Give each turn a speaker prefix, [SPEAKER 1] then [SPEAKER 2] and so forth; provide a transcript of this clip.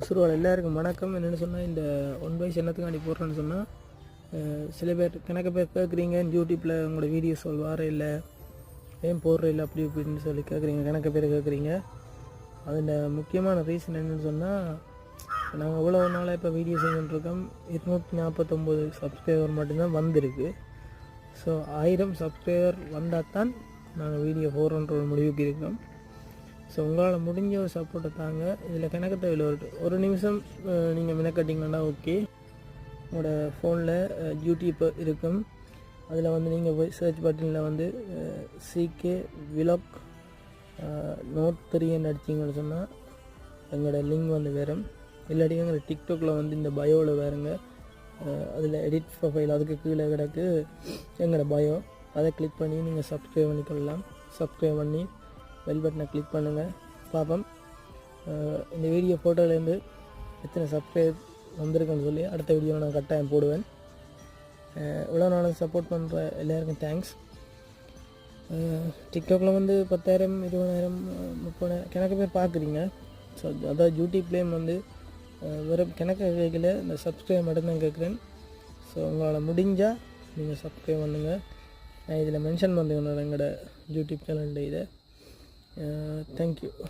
[SPEAKER 1] சுருவால் எல்லாருக்கும் வணக்கம். என்னென்னு சொன்னால், இந்த ஒன் வயசு என்னத்துக்காண்டி போடுறேன்னு சொன்னால், சில பேர் கணக்கு பேர் கேட்குறீங்க யூடியூப்பில் உங்களோட வீடியோஸ் வார இல்லை, ஏன் போடுற இல்லை அப்படி இப்படின்னு சொல்லி கேட்குறீங்க. கணக்கு பேர் கேட்குறீங்க. அதில் முக்கியமான ரீசன் என்னென்னு சொன்னால், நாங்கள் இவ்வளோ நாளாக இப்போ வீடியோ செஞ்சுட்டுருக்கோம். 249 சப்ஸ்கிரைபர் மட்டும்தான் வந்திருக்கு. ஸோ 1000 சப்ஸ்கிரைபர் வந்தால் தான் நாங்கள் வீடியோ போடுறோன்ற ஒரு முடிவுக்கு இருக்கோம். ஸோ உங்களால் முடிஞ்ச ஒரு சப்போர்ட்டை தாங்க. இதில் கணக்கு தேவையில் ஒரு நிமிஷம் நீங்கள் மெனக்கட்டிங்கன்னா ஓகே. உங்களோட ஃபோனில் யூடியூப் இருக்கும். அதில் வந்து நீங்கள் போய் சர்ச் பட்டனில் வந்து சிகே விலாக் நோட் 3 அடிச்சிங்கன்னு சொன்னால் எங்களோட லிங்க் வந்து வரும். இல்லாட்டி எங்களோட டிக்டாக்ல வந்து இந்த பயோவில் வேறுங்க, அதில் எடிட் ப்ரொஃபைல் அதுக்கு கீழே கிடக்கு எங்களோட பயோ. அதை கிளிக் பண்ணி நீங்கள் சப்ஸ்கிரைப் பண்ணிக்கொள்ளலாம். சப்ஸ்கிரைப் பண்ணி பெல் பட்டனை கிளிக் பண்ணுங்கள். பார்ப்போம் இந்த வீடியோ ஃபோட்டோலேருந்து எத்தனை சப்ஸ்கிரைப் வந்திருக்குன்னு சொல்லி அடுத்த வீடியோவில் நான் கட்டாயம் போடுவேன். இவ்வளோ நாளும் சப்போர்ட் பண்ணுற எல்லாருக்கும் தேங்க்ஸ். டிக்டாக்ல வந்து 10,000 20,000 30,000 கணக்கு பேர் பார்க்குறீங்க. ஸோ அதாவது யூடியூப்லேயும் வந்து வெறும் கணக்கு கேட்கல, இந்த சப்ஸ்கிரைப் மட்டும்தான் கேட்குறேன். ஸோ உங்களால் முடிஞ்சால் நீங்கள் சப்ஸ்கிரைப் பண்ணுங்கள். நான் இதில் மென்ஷன் பண்ணுறேன் எங்களோட யூடியூப் சேனலில் இதை. தேங்க்யூ.